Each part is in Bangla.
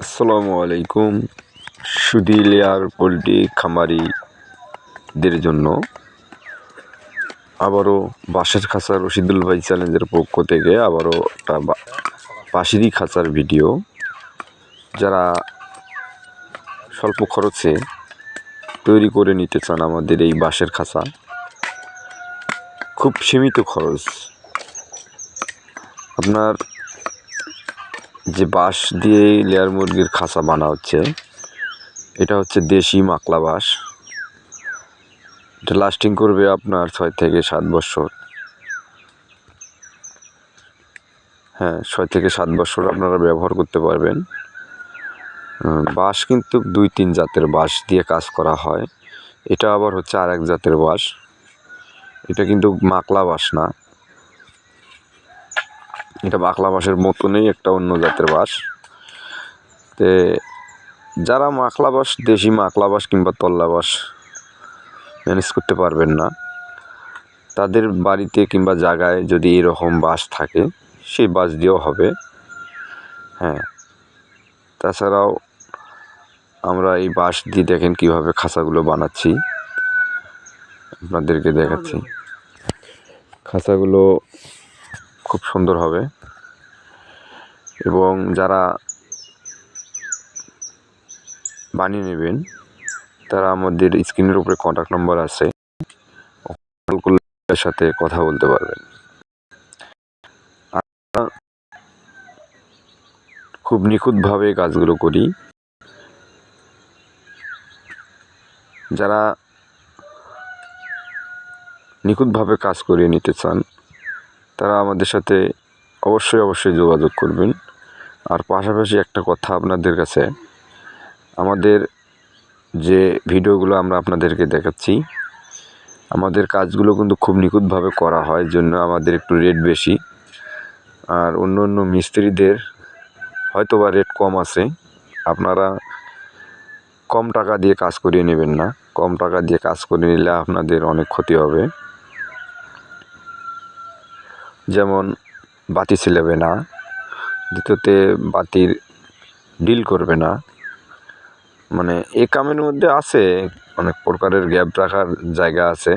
আসসালামু আলাইকুম। সুধী লেয়ার পোলট্রি খামারিদের জন্য আবারও বাঁশের খাঁচা রশিদুল ভাই চ্যালেঞ্জের পক্ষ থেকে আবারও একটা বাঁশেরই খাঁচার ভিডিও। যারা স্বল্প খরচে তৈরি করে নিতে চান আমাদের এই বাঁশের খাঁচা, খুব সীমিত খরচ। আপনার যে বাঁশ দিয়ে লেয়ার মুরগির খাঁচা বানা হচ্ছে, এটা হচ্ছে দেশি মাকলা বাঁশ। এটা লাস্টিং করবে আপনার 6 থেকে 7 বছর। 6 থেকে 7 বছর আপনারা ব্যবহার করতে পারবেন। বাঁশ কিন্তু 2-3 জাতের বাঁশ দিয়ে কাজ করা হয়। এটা আবার হচ্ছে আরেক জাতের বাঁশ। এটা কিন্তু মাকলা বাঁশ না, এটা মাকলা বাঁশের মতনই একটা অন্য জাতের বাঁশ। তে যারা মাকলা বাঁশ, দেশি মাকলা বাঁশ কিংবা তল্লা বাঁশ ম্যানেজ করতে পারবেন না, তাদের বাড়িতে কিংবা জায়গায় যদি এরকম বাঁশ থাকে, সেই বাঁশ দিয়েও হবে। তাছাড়াও আমরা এই বাঁশ দিয়ে দেখেন কীভাবে খাঁচাগুলো বানাচ্ছি, আপনাদেরকে দেখাচ্ছি। খাঁচাগুলো খুব সুন্দর হবে। এবং যারা বানিয়ে নেবেন, তারা আমাদের স্ক্রিনের উপরে কন্ট্যাক্ট নম্বর আছে, সাথে কথা বলতে পারবেন। খুব নিখুঁতভাবে কাজগুলো করি। যারা নিখুঁতভাবে কাজ করিয়ে নিতে চান, তারা আমাদের সাথে অবশ্যই যোগাযোগ করবেন। আর পাশাপাশি একটা কথা আপনাদের কাছে, আমাদের যে ভিডিওগুলো আমরা আপনাদেরকে দেখাচ্ছি, আমাদের কাজগুলো কিন্তু খুব নিখুঁতভাবে করা হয়, জন্য আমাদের একটু রেট বেশি। আর অন্য মিস্ত্রিদের হয়তো বা রেট কম আছে। আপনারা কম টাকা দিয়ে কাজ করিয়ে নেবেন না। কম টাকা দিয়ে কাজ করে নিলে আপনাদের অনেক ক্ষতি হবে। যেমন বাতি ছিলাবে না, দ্বিতীয়তে বাতির ডিল করবে না। মানে এই কামের মধ্যে আছে অনেক প্রকারের গ্যাপ রাখার জায়গা আছে,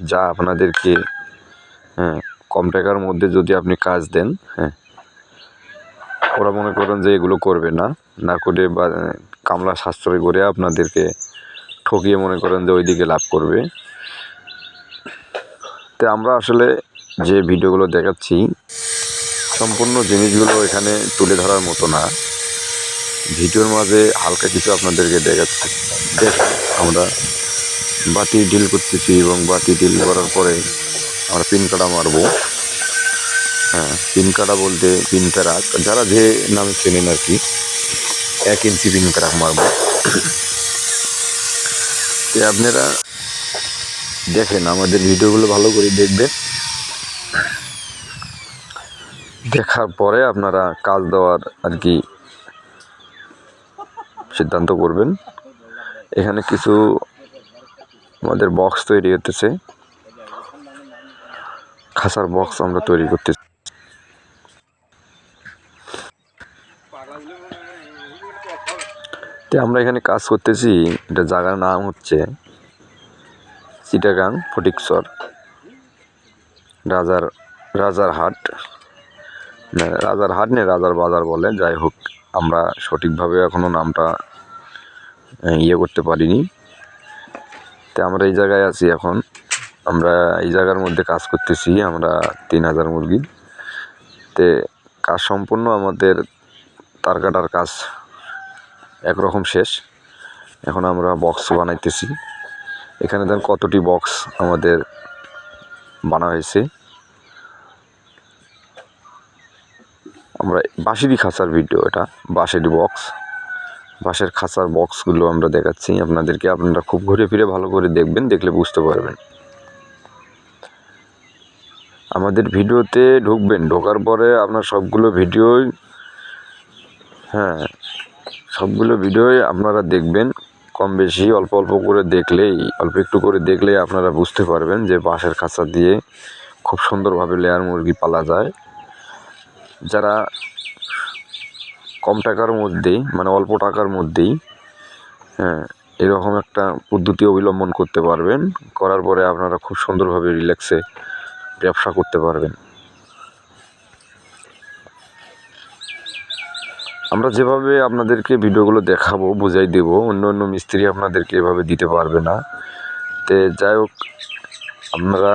যা আপনাদেরকে কম টাকার মধ্যে যদি আপনি কাজ দেন, ওরা মনে করেন যে এগুলো করবে না, না করে বা কামলা সাশ্রয় করে আপনাদেরকে ঠকিয়ে মনে করেন যে ওইদিকে লাভ করবে। তো আমরা আসলে যে ভিডিওগুলো দেখাচ্ছি, সম্পূর্ণ জিনিসগুলো এখানে তুলে ধরার মতো না। ভিডিওর মাঝে হালকা কিছু আপনাদেরকে দেখাচ্ছি। দেখেন আমরা বাতি ডিল করতেছি, এবং বাতি ডিল করার পরে আমরা পিন কাটা মারবো। পিন কাটা বলতে পিন প্যারাক, যারা যে নামে চেনেন আর কি, 1 ইঞ্চি পিন প্যারাক মারবো। তো আপনারা দেখেন, আমাদের ভিডিওগুলো ভালো করে দেখবেন। দেখার পরে আপনারা কাজ দেওয়ার আর কি সিদ্ধান্ত করবেন। এখানে কিছু আমাদের বক্স তৈরি হতেছে, খাঁচার বক্স আমরা তৈরি করতেছি। তো আমরা এখানে কাজ করতেছি, এটা জায়গার নাম হচ্ছে চিটাগাং ফটিকছর রাজার হাট রাজার বাজার বলে। যাই হোক, আমরা সঠিকভাবে এখনও নামটা করতে পারিনি। তো আমরা এই জায়গায় আছি এখন। আমরা এই জায়গার মধ্যে কাজ করতেছি, আমরা 3000 মুরগি। তে কাজ সম্পূর্ণ, আমাদের তার কাটার কাজ একরকম শেষ। এখন আমরা বক্স বানাইতেছি। এখানে দেন কতটি বক্স আমাদের বানা হয়েছে। আমরা বাঁশেরই খাঁচার ভিডিও, এটা বাঁশেরই বক্স, বাঁশের খাঁচার বক্সগুলো আমরা দেখাচ্ছি আপনাদেরকে। আপনারা খুব ঘুরে ফিরে ভালো করে দেখবেন, দেখলে বুঝতে পারবেন। আমাদের ভিডিওতে ঢুকবেন, ঢোকার পরে আপনার সবগুলো ভিডিওই আপনারা দেখবেন। কম বেশি অল্প একটু করে দেখলেই আপনারা বুঝতে পারবেন যে বাঁশের খাঁচা দিয়ে খুব সুন্দরভাবে লেয়ার মুরগি পালা যায়। যারা কম টাকার মধ্যেই, মানে অল্প টাকার মধ্যেই, হ্যাঁ, এরকম একটা পদ্ধতি অবলম্বন করতে পারবেন। করার পরে আপনারা খুব সুন্দরভাবে রিল্যাক্সে ব্যবসা করতে পারবেন। আমরা যেভাবে আপনাদেরকে ভিডিওগুলো দেখাবো, বুঝাই দেব, অন্য অন্য মিস্ত্রি আপনাদেরকে এভাবে দিতে পারবে না। তো যাই হোক, আপনারা